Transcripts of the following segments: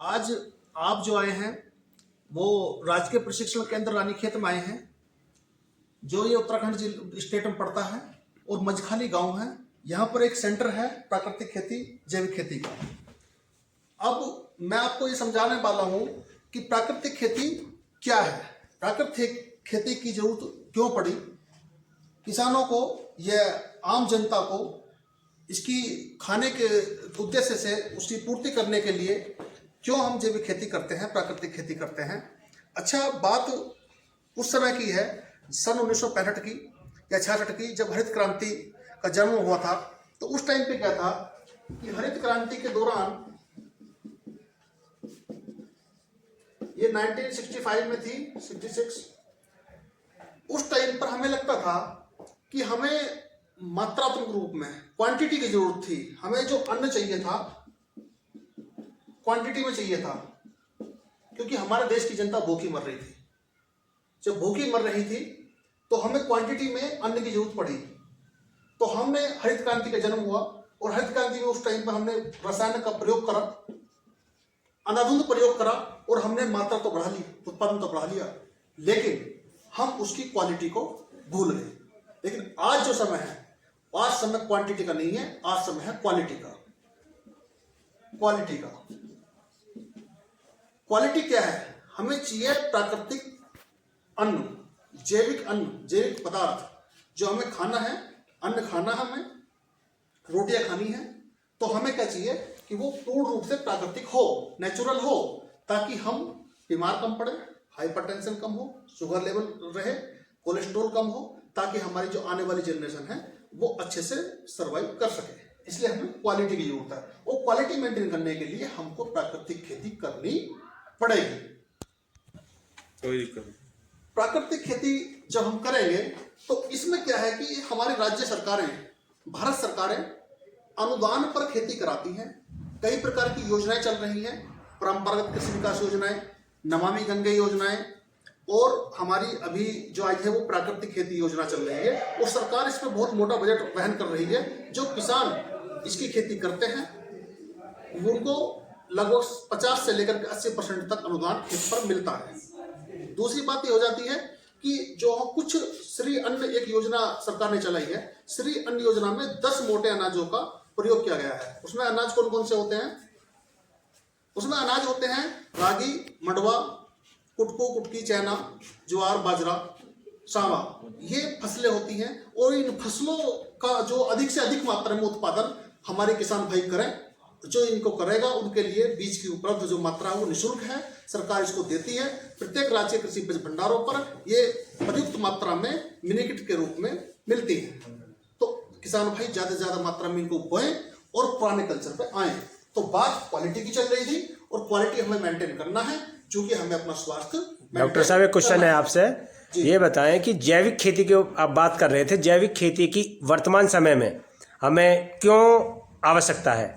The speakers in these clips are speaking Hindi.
आज आप जो आए हैं वो राजकीय प्रशिक्षण केंद्र रानीखेत में आए हैं, जो ये उत्तराखंड स्टेट में पड़ता है और मजखाली गांव है। यहाँ पर एक सेंटर है प्राकृतिक खेती, जैविक खेती का। अब मैं आपको ये समझाने वाला हूँ कि प्राकृतिक खेती क्या है, प्राकृतिक खेती की जरूरत क्यों पड़ी, किसानों को, यह आम जनता को इसकी खाने के उद्देश्य से उसकी पूर्ति करने के लिए क्यों हम जैविक खेती करते हैं, प्राकृतिक खेती करते हैं। अच्छा, बात उस समय की है, सन 1965 की या 66 की, जब हरित क्रांति का जन्म हुआ था। तो उस टाइम पे क्या था कि हरित क्रांति के दौरान, ये 1965 में थी, 66, उस टाइम पर हमें लगता था कि हमें मात्रात्मक रूप में क्वांटिटी की जरूरत थी। हमें जो अन्न चाहिए था क्वांटिटी में चाहिए था, क्योंकि हमारे देश की जनता भूखी मर रही थी। जब भूखी मर रही थी तो हमें क्वांटिटी में अन्न की जरूरत पड़ी। तो हमने हरित क्रांति का जन्म हुआ, और हरित क्रांति में उस टाइम पर हमने रसायन का प्रयोग करा, अंधाधुंध प्रयोग करा, और हमने मात्रा तो बढ़ा ली, उत्पादन तो बढ़ा लिया, लेकिन हम उसकी क्वालिटी को भूल गए। लेकिन आज जो समय है, आज समय क्वांटिटी का नहीं है, आज समय है क्वालिटी का। क्वालिटी का क्वालिटी क्या है? हमें चाहिए प्राकृतिक अन्न, जैविक अन्न, जैविक पदार्थ जो हमें खाना है, अन्न खाना है, हमें रोटियां खानी है। तो हमें क्या चाहिए कि वो पूर्ण रूप से प्राकृतिक हो, नेचुरल हो, ताकि हम बीमार कम पड़े, हाइपरटेंशन कम हो, शुगर लेवल रहे, कोलेस्ट्रॉल कम हो, ताकि हमारी जो आने वाली जनरेशन है वो अच्छे से सर्वाइव कर सके। इसलिए हमें क्वालिटी की जरूरत है, और क्वालिटी मेंटेन करने के लिए हमको प्राकृतिक खेती करनी पड़ेगी। कोई दिक्कत नहीं। प्राकृतिक खेती जब हम करेंगे तो इसमें क्या है कि हमारी राज्य सरकारें, भारत सरकारें अनुदान पर खेती कराती हैं। कई प्रकार की योजनाएं चल रही हैं, परंपरागत कृषि विकास योजनाएं, नमामि गंगे योजनाएं, और हमारी अभी जो आई है वो प्राकृतिक खेती योजना चल रही है। और सरकार इसमें बहुत मोटा बजट वहन कर रही है। जो किसान इसकी खेती करते हैं उनको लगभग 50 से लेकर 80% तक अनुदान खेत पर मिलता है। दूसरी बात ये हो जाती है कि जो कुछ श्री अन्न एक योजना सरकार ने चलाई है, श्री अन्न योजना में 10 मोटे अनाजों का प्रयोग किया गया है। उसमें अनाज कौन कौन से होते हैं? उसमें अनाज होते हैं रागी, मंडवा, कुटको, कुटकी, चैना, ज्वार, बाजरा, सांवा, ये फसलें होती हैं। और इन फसलों का जो अधिक से अधिक मात्रा में उत्पादन हमारे किसान भाई करें। जो इनको करेगा उनके लिए बीज की उपलब्ध जो मात्रा है वो निःशुल्क है, सरकार इसको देती है। प्रत्येक राज्य कृषि बीज भंडारों पर ये प्रयुक्त मात्रा में मिनीकिट के रूप में मिलती है। तो किसान भाई ज्यादा से ज्यादा मात्रा में इनको बोएं और पुराने कल्चर पे आए। तो बात क्वालिटी की चल रही थी, और क्वालिटी हमें मेंटेन करना है, क्योंकि हमें अपना स्वास्थ्य। डॉक्टर साहब, एक क्वेश्चन है आपसे, ये बताएं कि जैविक खेती की आप बात कर रहे थे, जैविक खेती की वर्तमान समय में हमें क्यों आवश्यकता है,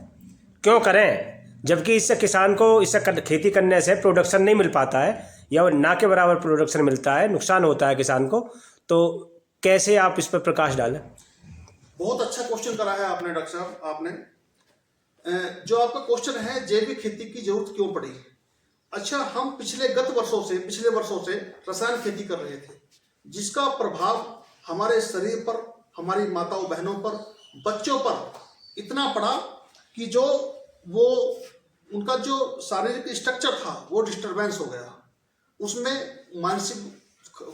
क्यों करें, जबकि इससे किसान को इससे खेती करने से प्रोडक्शन नहीं मिल पाता है, या ना के बराबर प्रोडक्शन मिलता है, नुकसान होता है किसान को। तो कैसे आप इस पर प्रकाश डालें? बहुत अच्छा क्वेश्चन करा है आपने डॉक्टर साहब। आपने जो आपका क्वेश्चन है, जैविक खेती की जरूरत क्यों पड़ी। अच्छा, हम पिछले वर्षों से रसायन खेती कर रहे थे, जिसका प्रभाव हमारे शरीर पर, हमारी माताओं बहनों पर, बच्चों पर इतना पड़ा कि जो वो उनका जो शारीरिक स्ट्रक्चर था वो डिस्टरबेंस हो गया। उसमें मानसिक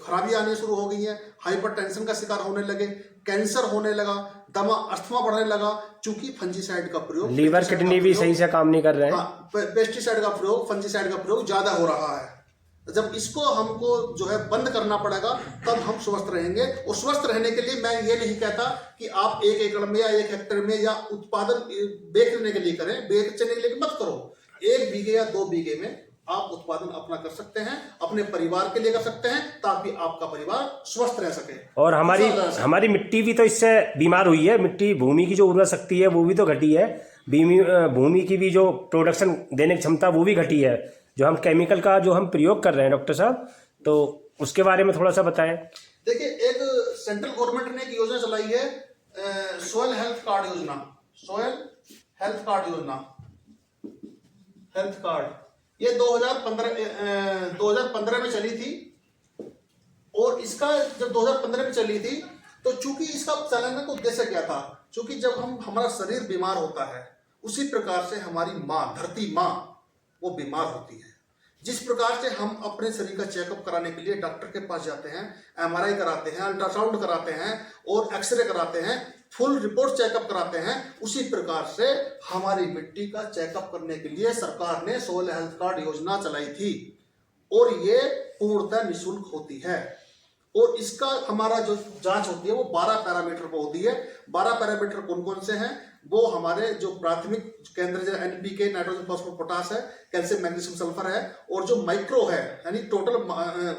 खराबी आने शुरू हो गई है, हाइपरटेंशन का शिकार होने लगे, कैंसर होने लगा, दमा, अस्थमा बढ़ने लगा, क्योंकि फंजीसाइड का प्रयोग, लीवर किडनी भी सही से काम नहीं कर रहे हैं। हाँ, पेस्टिसाइड का प्रयोग, फंजीसाइड का प्रयोग ज्यादा हो रहा है। जब इसको हमको जो है बंद करना पड़ेगा, तब हम स्वस्थ रहेंगे। और स्वस्थ रहने के लिए मैं ये नहीं कहता कि आप 1 एकड़ में या 1 हेक्टेयर में या उत्पादन बेचने के लिए करें, बेचने के लिए मत करो। 1 बीघे या 2 बीघे में आप उत्पादन अपना कर सकते हैं, अपने परिवार के लिए कर सकते हैं, ताकि आपका परिवार स्वस्थ रह सके। और हमारी मिट्टी भी तो इससे बीमार हुई है। मिट्टी, भूमि की जो उर्वरा शक्ति है वो भी तो घटी है, भूमि की भी जो प्रोडक्शन देने की क्षमता वो भी घटी है, जो हम केमिकल का जो हम प्रयोग कर रहे हैं। डॉक्टर साहब, तो उसके बारे में थोड़ा सा बताएं। देखिए, एक सेंट्रल गवर्नमेंट ने एक योजना चलाई है, सोयल हेल्थ कार्ड योजना, सोयल हेल्थ कार्ड योजना, हेल्थ कार्ड। ये 2015 में चली थी, और इसका जब 2015 में चली थी तो चूंकि इसका चलाने का उद्देश्य क्या था, चूंकि जब हमारा शरीर बीमार होता है उसी प्रकार से हमारी माँ, धरती माँ, वो बीमार होती है। जिस प्रकार से हम अपने शरीर का चेकअप कराने के लिए डॉक्टर के पास जाते हैं, एमआरआई कराते हैं, अल्ट्रासाउंड कराते हैं और एक्सरे कराते हैं, फुल रिपोर्ट चेकअप कराते हैं, उसी प्रकार से हमारी मिट्टी का चेकअप करने के लिए सरकार ने सोयल हेल्थ कार्ड योजना चलाई थी, और ये पूर्णतः निःशुल्क होती है। और इसका हमारा जो जांच होती है वो 12 पैरामीटर पर होती है। 12 पैरामीटर कौन कौन से हैं? वो हमारे जो प्राथमिक केंद्र जैसे NPK, नाइट्रोजन, फॉस्फोरस, पोटास है, कैल्शियम, मैग्नीशियम, सल्फर है, और जो माइक्रो है, यानी टोटल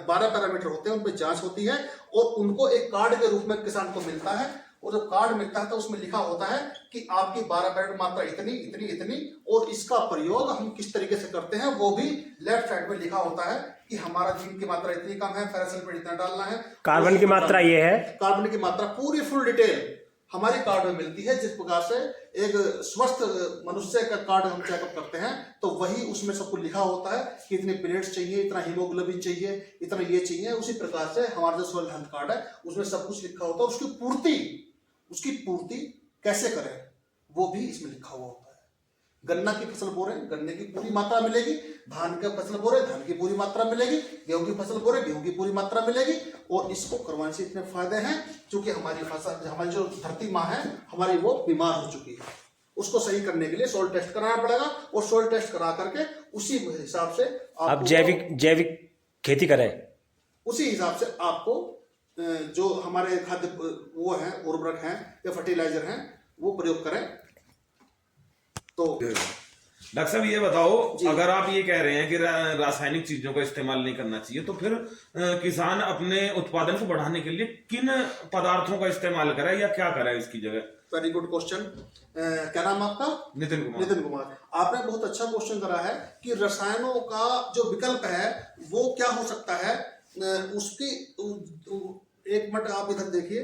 12 पैरामीटर होते हैं, उन पर जांच होती है और उनको एक कार्ड के रूप में किसान को मिलता है। और जब कार्ड मिलता है तो उसमें लिखा होता है कि आपकी 12 पैरामीटर मात्रा इतनी इतनी इतनी, और इसका प्रयोग हम किस तरीके से करते हैं वो भी लेफ्ट साइड में लिखा होता है कि हमारा जिंक की मात्रा इतनी कम है, फेरस सल्फेट इतना डालना है, कार्बन की मात्रा ये है, कार्बन की मात्रा पूरी फुल डिटेल हमारे कार्ड में मिलती है। जिस प्रकार से एक स्वस्थ मनुष्य का कार्ड हम चेकअप करते हैं तो वही उसमें सब कुछ लिखा होता है कि इतने प्लेट्स चाहिए, इतना हीमोग्लोबिन चाहिए, इतना ये चाहिए। उसी प्रकार से हमारा जो सोयल हेल्थ कार्ड है उसमें सब कुछ लिखा होता है। उसकी पूर्ति कैसे करें वो भी इसमें लिखा हुआ होता है। गन्ना की फसल बो रहे हैं, गन्ने की पूरी मात्रा मिलेगी, धान का फसल बो रहे हैं, धान की पूरी मात्रा मिलेगी, गेहूं की फसल बो रहे हैं, गेहूं की पूरी मात्रा मिलेगी। और इसको करवाने से इतने फायदे हैं क्योंकि हमारी फसल, हमारी जो धरती माँ है हमारी, वो बीमार हो चुकी है। उसको सही करने के लिए सोइल टेस्ट कराना पड़ेगा, और सोइल टेस्ट करा करके उसी हिसाब से आप जैविक खेती करें, उसी हिसाब से आपको जो हमारे खाद्य वो हैं, उर्वरक हैं या फर्टिलाइजर हैं, वो प्रयोग करें। तो डॉक्टर साहब ये बताओ, अगर आप ये कह रहे हैं कि रासायनिक चीजों का इस्तेमाल नहीं करना चाहिए, तो फिर किसान अपने उत्पादन को बढ़ाने के लिए किन पदार्थों का इस्तेमाल करे या क्या करे इसकी जगह? Very good question. क्या नाम आपका? नितिन कुमार। आपने बहुत अच्छा क्वेश्चन करा है कि रसायनों का जो विकल्प है वो क्या हो सकता है। उसकी एक मिनट आप इधर देखिए,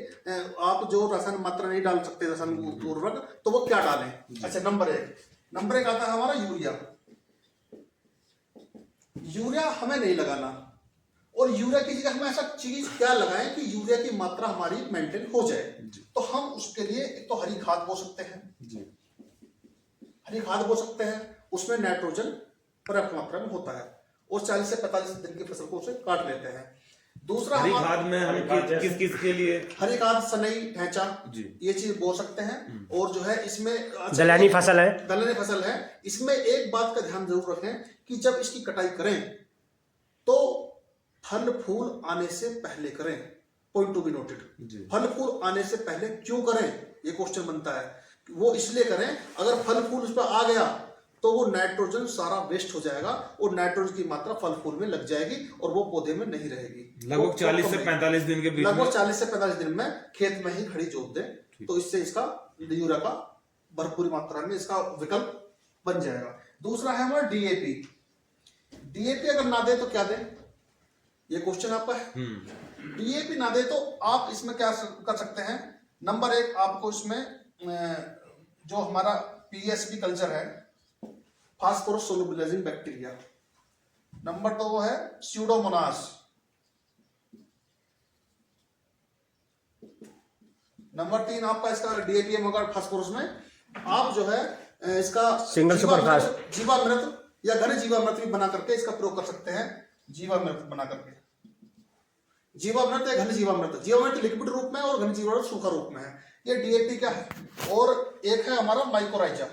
आप जो रसायन मात्रा नहीं डाल सकते, रसायन उर्वरक, तो वो क्या डालें? अच्छा, नंबर एक आता है हमारा यूरिया हमें नहीं लगाना, और यूरिया की जगह हम ऐसा चीज क्या लगाएं कि यूरिया की मात्रा हमारी मेंटेन हो जाए। तो हम उसके लिए एक तो हरी खाद बो सकते हैं, उसमें नाइट्रोजन पर्याप्त मात्रा में होता है, और 40 से 45 दिन की फसल को उसे काट लेते हैं। दूसरा, हरी खाद में हम किस के लिए? हरी खाद, सनई, ढैंचा, ये चीज बो सकते हैं। और जो है इसमें दलहनी फसल है। इसमें एक बात का ध्यान जरूर रखें कि जब इसकी कटाई करें तो फल फूल आने से पहले करें। Point to be noted. फल फूल आने से पहले क्यों करें, ये क्वेश्चन बनता है। वो इसलिए करें, अगर फल फूल उस पर आ गया तो वो नाइट्रोजन सारा वेस्ट हो जाएगा, और नाइट्रोजन की मात्रा फल फूल में लग जाएगी और वो पौधे में नहीं रहेगी। लगभग 40 से 45 दिन के बीच, लगभग 40 से 45 दिन में खेत में ही खड़ी जोत दें, तो इससे इसका यूरिया का भरपूर मात्रा में इसका विकल्प बन जाएगा। दूसरा है हमारा डीएपी अगर ना दे तो क्या दें, ये क्वेश्चन आपका है। डीएपी ना दे तो आप इसमें क्या कर सकते हैं। नंबर 1, आपको इसमें जो हमारा पीएसबी कल्चर है, फास्फोरस सोलुबिलाइजिंग बैक्टीरिया। नंबर 2 है स्यूडोमोनास। नंबर 3 आपका इसका डीएपी होगा फास्फोरस में, आप जो है इसका सिंगल सुपरफास्ट, जीवामृत या घन जीवामृत भी बना करके इसका प्रयोग कर सकते हैं। जीवामृत बना करके, जीवामृत या घन जीवामृत लिक्विड रूप में और घन जीवामृत सूखा रूप में है। ये डीएपी का है। और एक है हमारा माइकोराइजा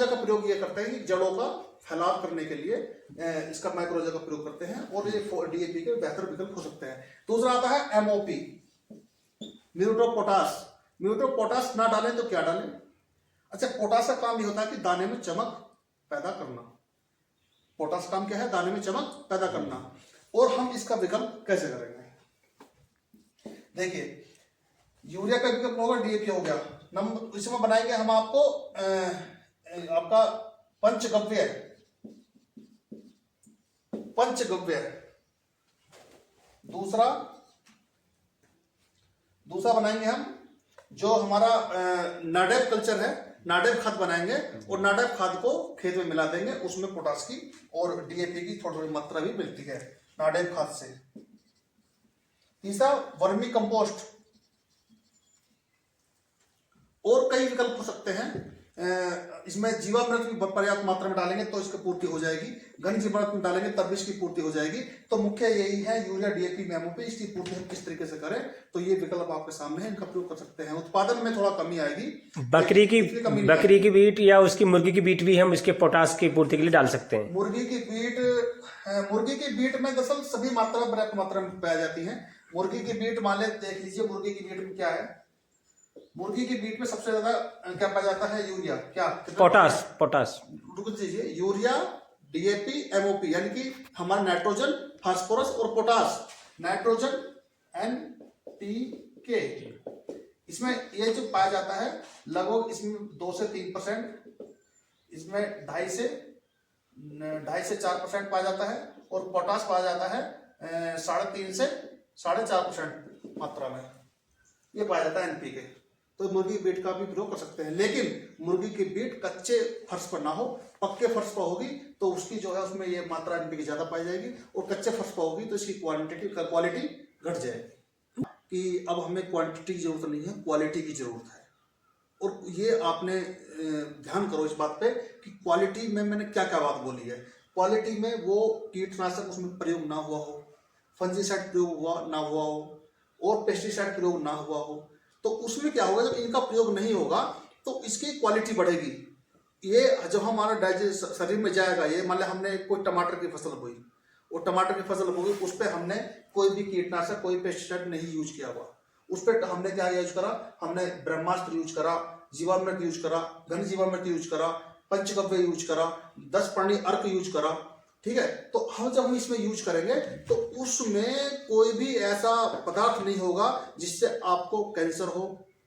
का प्रयोग ये करते हैं कि जड़ों का फैलाव करने के लिए इसका माइक्रोराइजा का प्रयोग करते हैं, और ये डीएपी के बेहतर विकल्प हो सकते हैं। दूसरा आता है एमओपी, म्यूरेट ऑफ पोटाश। ना डालें तो क्या डालें? अच्छा, पोटाश का काम ये होता है कि दाने में चमक पैदा करना। पोटाश काम क्या है? दाने में चमक पैदा करना। और हम इसका विकल्प कैसे करेंगे? देखिए, यूरिया का विकल्प होगा, डीएपी हो गया। नंबर इसमें बनाएंगे हम आपको आपका पंचगव्य। दूसरा बनाएंगे हम जो हमारा नाडेप कल्चर है, नाडेप खाद बनाएंगे और नाडेप खाद को खेत में मिला देंगे, उसमें पोटास की और डीएपी की थोड़ी थोड़ी मात्रा भी मिलती है नाडेप खाद से। तीसरा वर्मी कंपोस्ट, और कई विकल्प हो सकते हैं। इसमें जीवामृत भी पर्याप्त मात्रा में डालेंगे तो इसकी पूर्ति हो जाएगी, घन जीवामृत में डालेंगे तब भी इसकी पूर्ति हो जाएगी। तो मुख्य यही है यूरिया, डीएपी, एमओपी, इसकी पूर्ति हम किस तरीके से करें, तो ये विकल्प आपके सामने है, इनका प्रयोग कर सकते हैं। उत्पादन में थोड़ा कमी आएगी, बकरी की बीट या उसकी मुर्गी की बीट भी हम इसके पोटास की पूर्ति के लिए डाल सकते हैं। मुर्गी की बीट में दरअसल सभी मात्रा पर्याप्त मात्रा में पाई जाती है। मुर्गी की बीट मान ले, देख लीजिए मुर्गी की बीट में क्या है। मुर्गी की बीट में सबसे ज्यादा क्या पाया जाता है, यूरिया, क्या पोटास रुक दीजिए, यूरिया, डीएपी, एमओपी, यानी कि हमारा नाइट्रोजन, फास्फोरस और पोटास। नाइट्रोजन NPK, इसमें ये जो पाया जाता है लगभग इसमें 2 से 3%, इसमें 2.5 से 4% पाया जाता है, और पोटास पाया जाता है 3.5 से 4.5% मात्रा में ये पाया जाता है NPK। तो मुर्गी की बीट का भी प्रयोग कर सकते हैं, लेकिन मुर्गी की बीट कच्चे फर्श पर ना हो, पक्के फर्श पर होगी तो उसकी जो है उसमें ये मात्रा NPK ज्यादा पाई जाएगी, और कच्चे फर्श पर होगी तो इसकी क्वालिटी घट जाएगी। कि अब हमें क्वांटिटी की जरूरत नहीं है, क्वालिटी की जरूरत है। और ये आपने ध्यान करो इस बात पे कि क्वालिटी में मैंने क्या क्या बात बोली है। क्वालिटी में वो कीटनाशक उसमें प्रयोग ना हुआ हो, फंजीसाइड प्रयोग ना हुआ हो, और पेस्टिसाइड प्रयोग ना हुआ हो। तो उसमें क्या होगा, जब इनका प्रयोग नहीं होगा तो इसकी क्वालिटी बढ़ेगी। ये जब हमारा डाइजेस्ट शरीर में जाएगा, ये मान लिया हमने कोई टमाटर की फसल बोई, और टमाटर की फसल बोई, उस पर हमने कोई भी कीटनाशक, कोई पेस्टिसाइड नहीं यूज किया हुआ, उस पर हमने क्या यूज करा, हमने ब्रह्मास्त्र यूज करा, जीवामृत यूज करा, घन जीवामृत यूज करा, पंचगव्य यूज करा, 10 पानी अर्क यूज करा, ठीक है। तो हम जब हम इसमें यूज करेंगे तो उसमें कोई भी ऐसा पदार्थ नहीं होगा जिससे आपको कैंसर हो,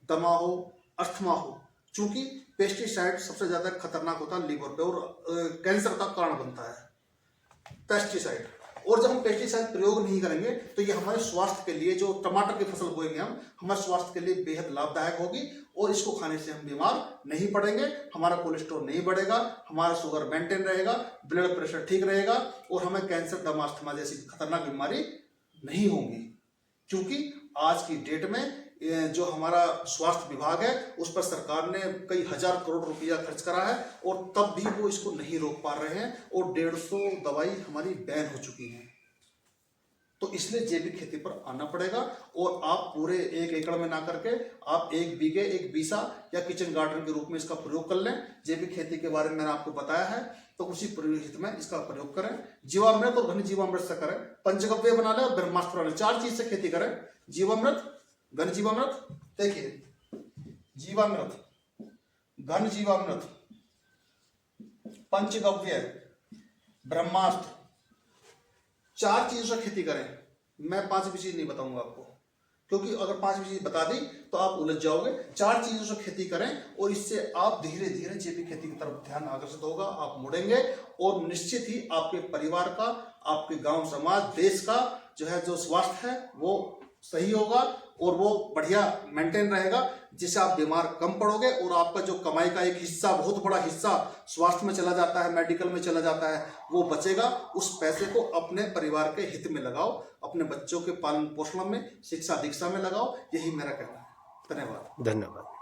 दमा हो, अस्थमा हो, क्योंकि पेस्टिसाइड सबसे ज्यादा खतरनाक होता है लीवर पे और कैंसर का कारण बनता है पेस्टिसाइड। और जब हम पेस्टिसाइड प्रयोग नहीं करेंगे तो ये हमारे स्वास्थ्य के लिए, जो टमाटर की फसल बोएंगे हम, हमारे स्वास्थ्य के लिए बेहद लाभदायक होगी, और इसको खाने से हम बीमार नहीं पड़ेंगे, हमारा कोलेस्ट्रॉल नहीं बढ़ेगा, हमारा शुगर मेंटेन रहेगा, ब्लड प्रेशर ठीक रहेगा, और हमें कैंसर, दमा, अस्थमा जैसी खतरनाक बीमारी नहीं होंगी। क्योंकि आज की डेट में जो हमारा स्वास्थ्य विभाग है उस पर सरकार ने कई हजार करोड़ रुपया खर्च करा है, और तब भी वो इसको नहीं रोक पा रहे हैं, और 150 दवाई हमारी बैन हो चुकी है। तो इसलिए जैविक खेती पर आना पड़ेगा, और आप पूरे 1 एकड़ में ना करके आप 1 बीघे, 1 बीसा या किचन गार्डन के रूप में इसका प्रयोग कर लें। जैविक खेती के बारे में मैंने आपको बताया है, तो उसी हित में इसका प्रयोग करें। जीवामृत और घन जीवामृत से करें, पंचगव्य बना लें और ब्रह्मास्त्र बना लें, 4 चीज से खेती करें। जीवामृत, घन जीवामृत, देखिए जीवामृत, घन जीवामृत, पंचगव्य, ब्रह्मास्त्र, 4 चीजों से खेती करें। मैं 5वीं चीज नहीं बताऊंगा आपको, क्योंकि अगर 5वीं चीज बता दी तो आप उलझ जाओगे। 4 चीजों से खेती करें, और इससे आप धीरे धीरे जैविक खेती की तरफ ध्यान आकर्षित होगा, आप मुड़ेंगे, और निश्चित ही आपके परिवार का, आपके गांव, समाज, देश का जो है जो स्वास्थ्य है वो सही होगा, और वो बढ़िया मेंटेन रहेगा, जिससे आप बीमार कम पड़ोगे, और आपका जो कमाई का एक हिस्सा, बहुत बड़ा हिस्सा स्वास्थ्य में चला जाता है, मेडिकल में चला जाता है, वो बचेगा। उस पैसे को अपने परिवार के हित में लगाओ, अपने बच्चों के पालन पोषण में, शिक्षा दीक्षा में लगाओ। यही मेरा कहना है। धन्यवाद।